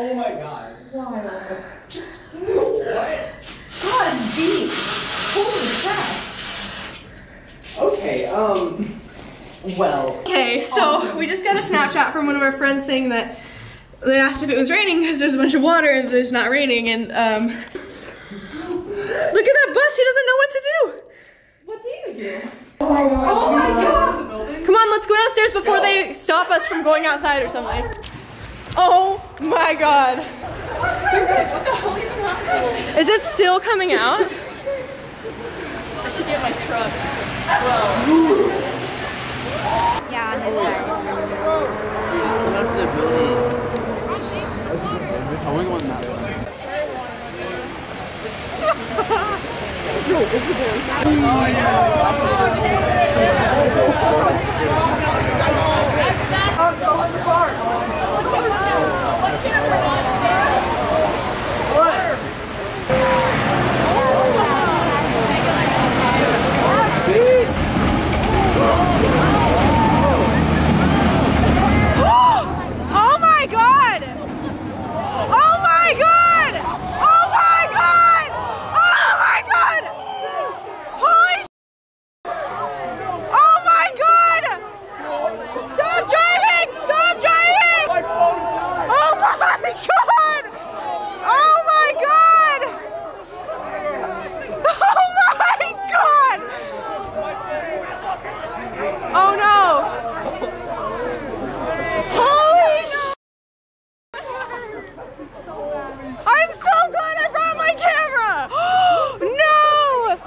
Oh my god. Wild. What? God, deep. Holy crap. Okay, well. Okay, so we just got a Snapchat from one of our friends saying that they asked if it was raining because there's a bunch of water and there's not raining, and look at that bus, he doesn't know what to do. What do you do? Oh my god. Come on, let's go downstairs before they stop us from going outside or something. Oh my god. Is it still coming out? I should get my truck. Whoa. Yeah, on this side. Go to the building. I want to go on that side.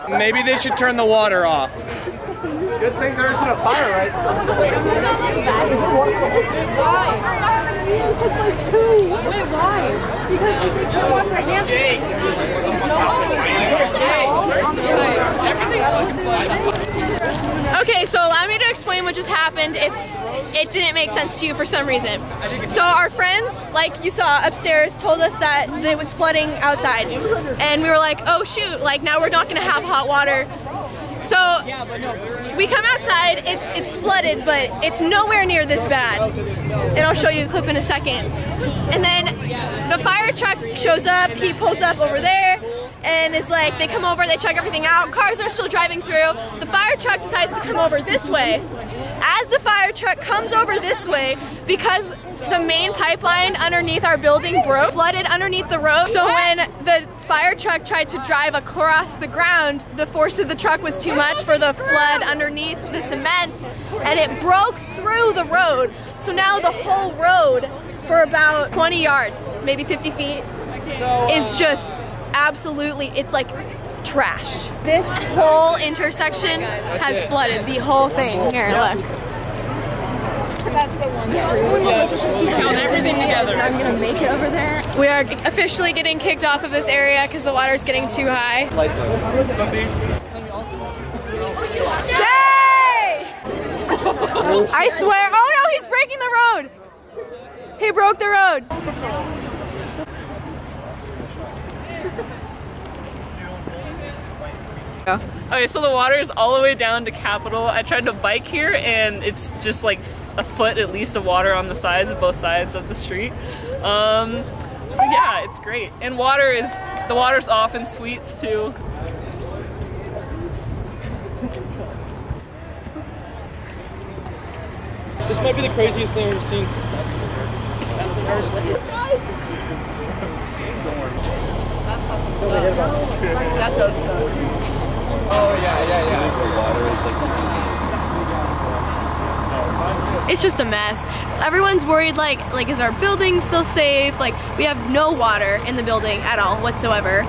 Maybe they should turn the water off. Good thing there isn't a fire, right? Why? It's like 2. Wait, why? Because we can wash our hands. Okay, so allow me to explain what just happened if it didn't make sense to you for some reason. So our friends, like you saw upstairs, told us that it was flooding outside. And we were like, oh shoot, like now we're not gonna have hot water. So we come outside, it's flooded, but it's nowhere near this bad. And I'll show you a clip in a second. And then the fire truck shows up, he pulls up over there, and is like, they come over, they check everything out, cars are still driving through. The fire truck decides to come over this way. As the fire truck comes over this way, because the main pipeline underneath our building broke, flooded underneath the road. So when the fire truck tried to drive across the ground, the force of the truck was too much for the flood underneath the cement, and it broke through the road. So now the whole road for about 20 yards, maybe 50 feet, is just absolutely, it's like trashed. This whole intersection has flooded, the whole thing. Here, look. That's the one. Count everything together. I'm gonna make it over there. We are officially getting kicked off of this area because the water's getting too high. Stay! I swear, oh no, he's breaking the road. He broke the road. Okay, so the water is all the way down to Capitol. I tried to bike here and it's just like a foot at least of water on the sides of both sides of the street. So yeah, it's great. And the water's off in Sweets too. This might be the craziest thing I've ever seen. That does suck. Oh yeah. It's just a mess. Everyone's worried like is our building still safe? Like we have no water in the building at all whatsoever.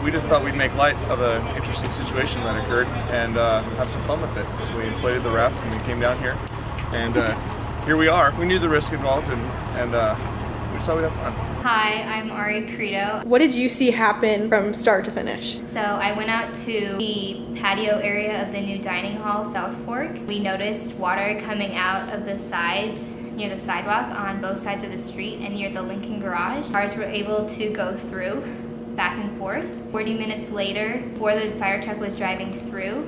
We just thought we'd make light of an interesting situation that occurred and have some fun with it. So we inflated the raft and we came down here, and here we are. We knew the risk involved, and we just thought we'd have fun. Hi, I'm Ari Credo. What did you see happen from start to finish? So I went out to the patio area of the new dining hall, South Fork. We noticed water coming out of the sides near the sidewalk on both sides of the street and near the Lincoln garage. Cars were able to go through back and forth. 40 minutes later, before the fire truck was driving through,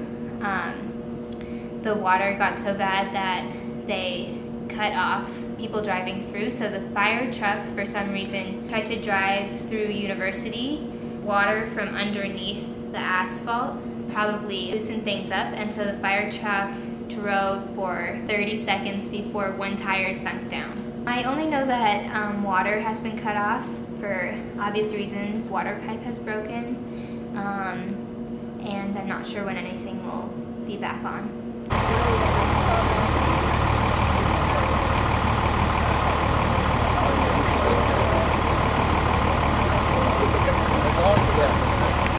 the water got so bad that they cut off people driving through. So the fire truck, for some reason, tried to drive through University. Water from underneath the asphalt probably loosened things up, and so the fire truck drove for 30 seconds before one tire sunk down. I only know that water has been cut off for obvious reasons. Water pipe has broken, and I'm not sure when anything will be back on.